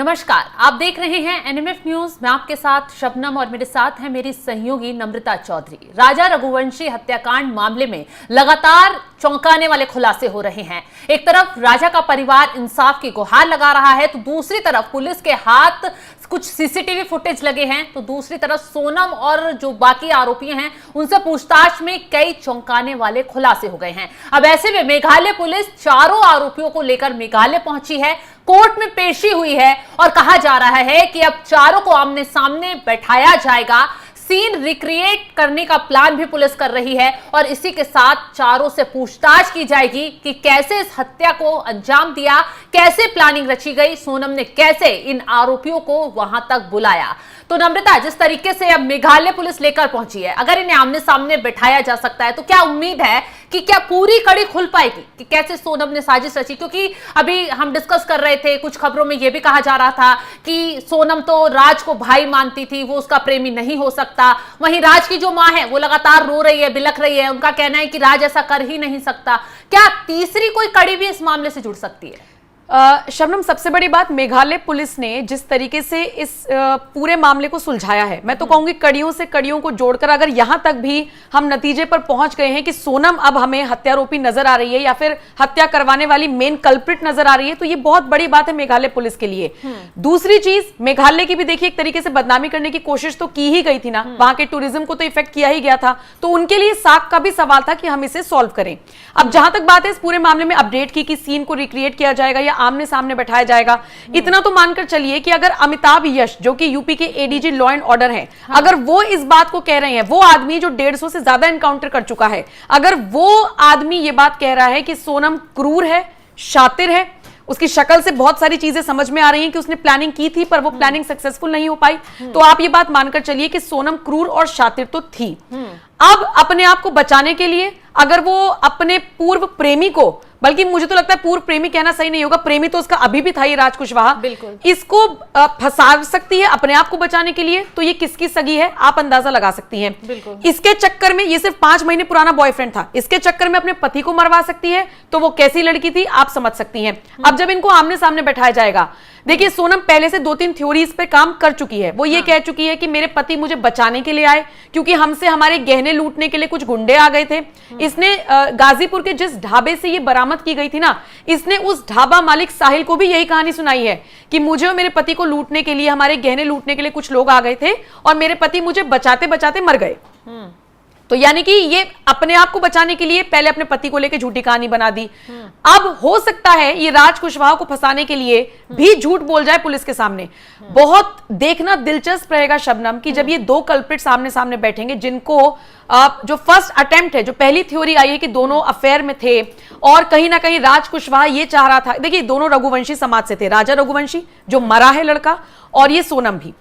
नमस्कार, आप देख रहे हैं एनएमएफ न्यूज। मैं आपके साथ शबनम और मेरे साथ है मेरी सहयोगी नम्रता चौधरी। राजा रघुवंशी हत्याकांड मामले में लगातार चौंकाने वाले खुलासे हो रहे हैं। एक तरफ राजा का परिवार इंसाफ की गुहार लगा रहा है, तो दूसरी तरफ पुलिस के हाथ कुछ सीसीटीवी फुटेज लगे हैं, तो दूसरी तरफ सोनम और जो बाकी आरोपी हैं उनसे पूछताछ में कई चौंकाने वाले खुलासे हो गए हैं। अब ऐसे में मेघालय पुलिस चारों आरोपियों को लेकर मेघालय पहुंची है, कोर्ट में पेशी हुई है और कहा जा रहा है कि अब चारों को आमने सामने बैठाया जाएगा। सीन रिक्रिएट करने का प्लान भी पुलिस कर रही है और इसी के साथ चारों से पूछताछ की जाएगी कि कैसे इस हत्या को अंजाम दिया, कैसे प्लानिंग रची गई, सोनम ने कैसे इन आरोपियों को वहां तक बुलाया। तो नम्रता, जिस तरीके से अब मेघालय पुलिस लेकर पहुंची है, अगर इन्हें आमने सामने बैठाया जा सकता है तो क्या उम्मीद है कि क्या पूरी कड़ी खुल पाएगी कि कैसे सोनम ने साजिश रची? क्योंकि अभी हम डिस्कस कर रहे थे, कुछ खबरों में यह भी कहा जा रहा था कि सोनम तो राज को भाई मानती थी, वो उसका प्रेमी नहीं हो सकता। वहीं राज की जो मां है वो लगातार रो रही है, बिलख रही है, उनका कहना है कि राज ऐसा कर ही नहीं सकता। क्या तीसरी कोई कड़ी भी इस मामले से जुड़ सकती है? शबनम, सबसे बड़ी बात, मेघालय पुलिस ने जिस तरीके से इस पूरे मामले को सुलझाया है, मैं तो कहूंगी कड़ियों से कड़ियों को जोड़कर अगर यहां तक भी हम नतीजे पर पहुंच गए हैं कि सोनम अब हमें हत्यारोपी नजर आ रही है या फिर हत्या करवाने वाली मेन कल्प्रिट नजर आ रही है, तो ये बहुत बड़ी बात है मेघालय पुलिस के लिए। दूसरी चीज, मेघालय की भी देखिए एक तरीके से बदनामी करने की कोशिश तो की ही गई थी ना, वहां के टूरिज्म को तो इफेक्ट किया ही गया था, तो उनके लिए साख का भी सवाल था कि हम इसे सॉल्व करें। अब जहां तक बात है इस पूरे मामले में अपडेट की कि सीन को रिक्रिएट किया जाएगा या आमने सामने बैठाया जाएगा, इतना तो मानकर चलिए कि अगर अमिताभ यश, जो कि यूपी के एडीजी लॉ एंड ऑर्डर हैं, अगर वो इस बात को कह रहे हैं, वो आदमी जो 150 से ज्यादा एनकाउंटर कर चुका है, अगर वो आदमी ये बात कह रहा है कि सोनम क्रूर है, शातिर है, उसकी शक्ल से बहुत सारी चीजें समझ में आ रही हैं कि उसने प्लानिंग की थी पर वो प्लानिंग सक्सेसफुल नहीं हो पाई, तो आप ये बात मानकर चलिए कि सोनम क्रूर और शातिर तो थी। अब अपने आप को बचाने के लिए अगर वो अपने पूर्व प्रेमी को, बल्कि मुझे तो लगता है पूर्व प्रेमी कहना सही नहीं होगा, प्रेमी तो उसका अभी भी था ये राज कुशवाहा, बिल्कुल, इसको फंसा सकती है अपने आप को बचाने के लिए, तो ये किसकी सगी है आप अंदाजा लगा सकती हैं। इसके चक्कर में, ये सिर्फ 5 महीने पुराना बॉयफ्रेंड था, इसके चक्कर में अपने पति को मरवा सकती है, तो वो कैसी लड़की थी आप समझ सकती हैं। अब जब इनको आमने सामने बैठाया जाएगा, देखिए सोनम पहले से 2-3 थ्योरीज पे काम कर चुकी है। वो ये कह चुकी है कि मेरे पति मुझे बचाने के लिए आए क्योंकि हमसे हमारे गहने लूटने के लिए कुछ गुंडे आ गए थे। इसने गाजीपुर के जिस ढाबे से ये बरामद की गई थी ना, इसने उस ढाबा मालिक साहिल को भी यही कहानी सुनाई है कि मुझे और मेरे पति को लूटने के लिए, हमारे गहने लूटने के लिए कुछ लोग आ गए थे और मेरे पति मुझे बचाते बचाते मर गए। तो यानी कि ये अपने आप को बचाने के लिए पहले अपने पति को लेकर झूठी कहानी बना दी। अब हो सकता है ये राज कुशवाहा को फंसाने के लिए भी झूठ बोल जाए पुलिस के सामने। बहुत देखना दिलचस्प रहेगा शबनम कि जब ये 2 कल्प्रिट सामने सामने बैठेंगे, जिनको जो फर्स्ट अटेम्प्ट है, जो पहली थ्योरी आई है कि दोनों अफेयर में थे और कहीं ना कहीं राज कुशवाहा ये चाह रहा था, देखिए दोनों रघुवंशी समाज से थे, राजा रघुवंशी जो मरा है लड़का, और ये सोनम भी।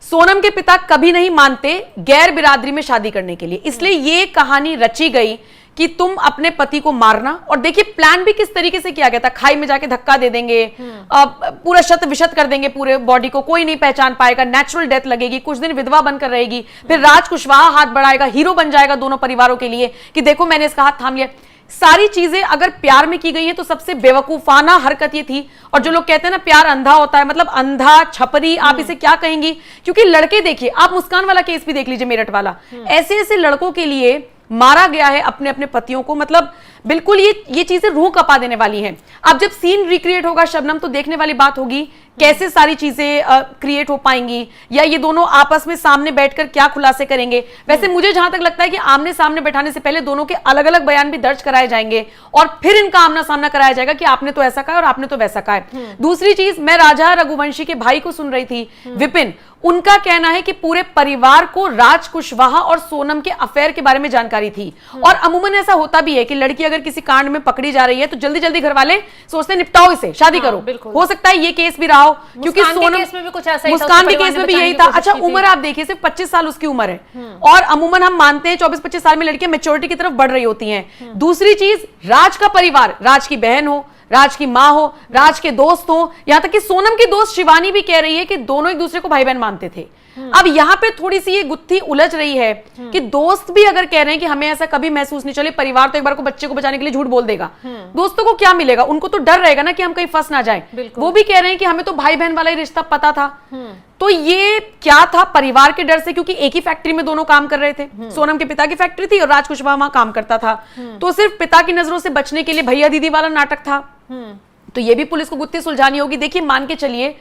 सोनम के पिता कभी नहीं मानते गैर बिरादरी में शादी करने के लिए, इसलिए ये कहानी रची गई कि तुम अपने पति को मारना। और देखिए प्लान भी किस तरीके से किया गया था, खाई में जाके धक्का दे देंगे, पूरा शत विशत कर देंगे पूरे बॉडी को, कोई नहीं पहचान पाएगा, नेचुरल डेथ लगेगी, कुछ दिन विधवा बनकर रहेगी, फिर राज कुशवाहा हाथ बढ़ाएगा, हीरो बन जाएगा दोनों परिवारों के लिए कि देखो मैंने इसका हाथ थाम लिया। सारी चीजें अगर प्यार में की गई है तो सबसे बेवकूफाना हरकत ये थी। और जो लोग कहते हैं ना प्यार अंधा होता है, मतलब अंधा, छपरी, आप इसे क्या कहेंगी, क्योंकि लड़के देखिए, आप मुस्कान वाला केस भी देख लीजिए, मेरठ वाला, ऐसे ऐसे लड़कों के लिए मारा गया है अपने अपने पतियों को, मतलब बिल्कुल ये चीजें रूह कपा देने वाली हैं। अब जब सीन रिक्रिएट होगा शबनम, तो देखने वाली बात होगी कैसे सारी चीजें क्रिएट हो पाएंगी, या ये दोनों आपस में सामने बैठकर क्या खुलासे करेंगे। वैसे मुझे जहां तक लगता है कि आमने सामने बैठाने से पहले दोनों के अलग अलग बयान भी दर्ज कराए जाएंगे और फिर इनका आमना सामना कराया जाएगा कि आपने तो ऐसा कहा और आपने तो वैसा कहा। दूसरी चीज, मैं राजा रघुवंशी के भाई को सुन रही थी, विपिन, उनका कहना है कि पूरे परिवार को राज कुशवाहा और सोनम के अफेयर के बारे में जानकारी थी। और अमूमन ऐसा होता भी है कि लड़की अगर किसी कांड में पकड़ी जा रही है तो जल्दी जल्दी घर वाले सोचते निपटाओ इसे, शादी करो। हो सकता है ये केस भी रहा हो, क्योंकि सोनम केस में भी कुछ ऐसा ही था, मुस्कान के केस में भी यही था। अच्छा, उम्र आप देखिए सिर्फ 25 साल उसकी उम्र है, और अमूमन हम मानते हैं 24-25 साल में लड़कियां मैच्योरिटी की तरफ बढ़ रही होती हैं। दूसरी चीज, राज का परिवार, राज की बहन हो, राज की मां हो, राज के दोस्त हो, यहां तक कि सोनम की दोस्त शिवानी भी कह रही है कि दोनों एक दूसरे को भाई बहन मानते थे। अब यहाँ पे थोड़ी सी ये गुत्थी उलझ रही है कि दोस्त भी अगर कह रहे हैं कि हमें ऐसा कभी महसूस नहीं, चले परिवार तो एक बार को बच्चे को बचाने के लिए झूठ बोल देगा, दोस्तों को क्या मिलेगा? उनको तो डर रहेगा ना कि हम कहीं फंस ना जाए। वो भी कह रहे हैं कि हमें तो भाई बहन वाला ही रिश्ता पता था। तो ये क्या था? परिवार के डर से, क्योंकि एक ही फैक्ट्री में दोनों काम कर रहे थे। सोनम के पिता की फैक्ट्री थी और राज कुशवाहा वहां काम करता था, तो सिर्फ पिता की नजरों से बचने के लिए भैया दीदी वाला नाटक था। तो ये भी पुलिस को गुत्थी सुलझानी होगी। देखिए, मान के चलिए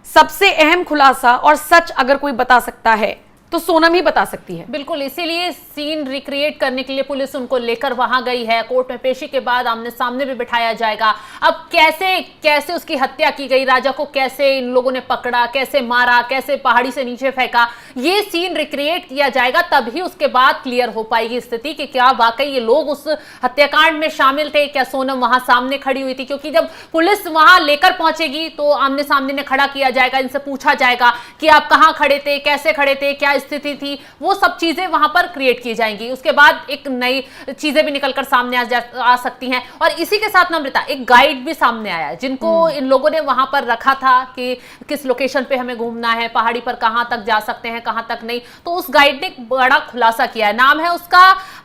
सबसे अहम खुलासा और सच अगर कोई बता सकता है तो सोनम ही बता सकती है। बिल्कुल, इसीलिए सीन रिक्रिएट करने के लिए पुलिस उनको लेकर वहां गई है। कोर्ट में पेशी के बाद आमने सामने भी बिठाया जाएगा। अब कैसे कैसे उसकी हत्या की गई, राजा को कैसे इन लोगों ने पकड़ा, कैसे मारा, कैसे पहाड़ी से नीचे फेंका, ये सीन रिक्रिएट किया जाएगा। तभी उसके बाद क्लियर हो पाएगी स्थिति कि क्या वाकई ये लोग उस हत्याकांड में शामिल थे, क्या सोनम वहां सामने खड़ी हुई थी। क्योंकि जब पुलिस वहां लेकर पहुंचेगी तो आमने सामने ने खड़ा किया जाएगा, इनसे पूछा जाएगा कि आप कहां खड़े थे, कैसे खड़े थे, क्या स्थिति थी, वो सब चीजें वहां पर क्रिएट की जाएंगी। उसके बाद एक नई चीजें भी निकलकर सामने आ सकती हैं। और इसी के साथ नम्रता, एक गाइड भी सामने आया जिनको इन लोगों ने वहां पर रखा था कि किस लोकेशन पे हमें घूमना है, पहाड़ी पर कहां तक जा सकते हैं, कहां तक नहीं। तो उस गाइड ने एक बड़ा खुलासा किया है, नाम है उसका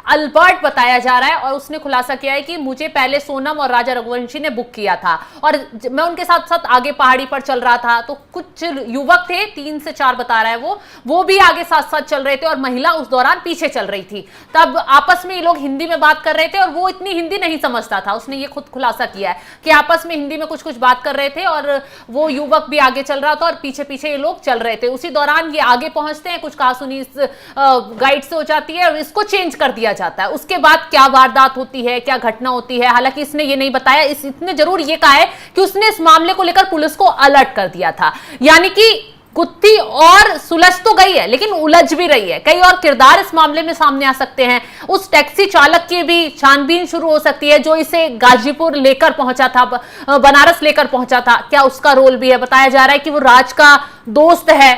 अल्बर्ट बताया जा रहा है। और उसने खुलासा किया है कि मुझे पहले सोनम और राजा रघुवंशी ने बुक किया था और मैं उनके साथ साथ आगे पहाड़ी पर चल रहा था। तो कुछ युवक थे, 3 से 4 बता रहा है वो भी आगे साथ साथ चल रहे थे और महिला उस दौरान पीछे चल रही थी। तब आपस में ये लोग हिंदी में बात कर रहे थे और वो इतनी हिंदी नहीं समझता था। उसने ये खुद खुलासा किया है कि आपस में हिंदी में कुछ कुछ बात कर रहे थे और वो युवक भी आगे चल रहा था और पीछे पीछे ये लोग चल रहे थे। उसी दौरान ये आगे पहुंचते हैं, कुछ कहासुनी इस गाइड से हो जाती है और इसको चेंज कर दिया जाता है। उसके बाद क्या वारदात होती है, क्या घटना होती है, हालांकि इसने ये नहीं बताया। इसने जरूर ये कहा है कि उसने इस मामले को लेकर पुलिस को अलर्ट कर दिया था। यानी कि गुत्थी और सुलझ तो गई है लेकिन उलझ भी रही है। कई और किरदार इस मामले में सामने आ सकते हैं। उस टैक्सी चालक की भी छानबीन शुरू हो सकती है जो इसे गाजीपुर लेकर पहुंचा था, बनारस लेकर पहुंचा था। क्या उसका रोल भी है? बताया जा रहा है कि वो राज का दोस्त है,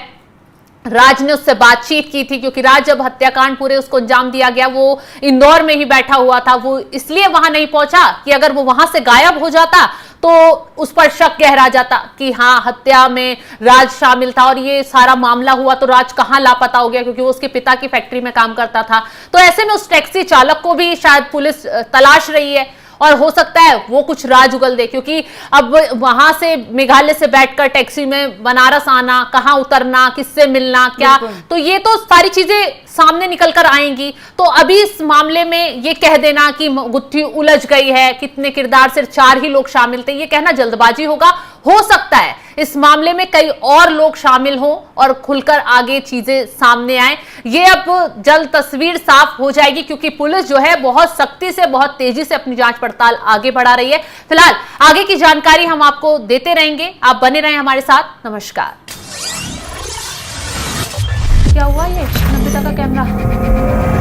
राज ने उससे बातचीत की थी क्योंकि राज जब हत्याकांड पूरे उसको अंजाम दिया गया वो इंदौर में ही बैठा हुआ था। वो इसलिए वहां नहीं पहुंचा कि अगर वो वहां से गायब हो जाता तो उस पर शक गहरा जाता कि हाँ, हत्या में राज शामिल था और ये सारा मामला हुआ तो राज कहां लापता हो गया, क्योंकि वो उसके पिता की फैक्ट्री में काम करता था। तो ऐसे में उस टैक्सी चालक को भी शायद पुलिस तलाश रही है और हो सकता है वो कुछ राज उगल दे। क्योंकि अब वहां से मेघालय से बैठकर टैक्सी में बनारस आना, कहां उतरना, किससे मिलना, क्या, तो ये तो सारी चीजें सामने निकल कर आएंगी। तो अभी इस मामले में ये कह देना कि गुत्थी उलझ गई है, कितने किरदार, सिर्फ 4 ही लोग शामिल थे, ये कहना जल्दबाजी होगा। हो सकता है इस मामले में कई और लोग शामिल हों और खुलकर आगे चीजें सामने आए। ये अब जल्द तस्वीर साफ हो जाएगी क्योंकि पुलिस जो है बहुत सख्ती से, बहुत तेजी से अपनी जांच पड़ताल आगे बढ़ा रही है। फिलहाल आगे की जानकारी हम आपको देते रहेंगे, आप बने रहें हमारे साथ। नमस्कार। क्या हुआ ये नम्रता का कैमरा?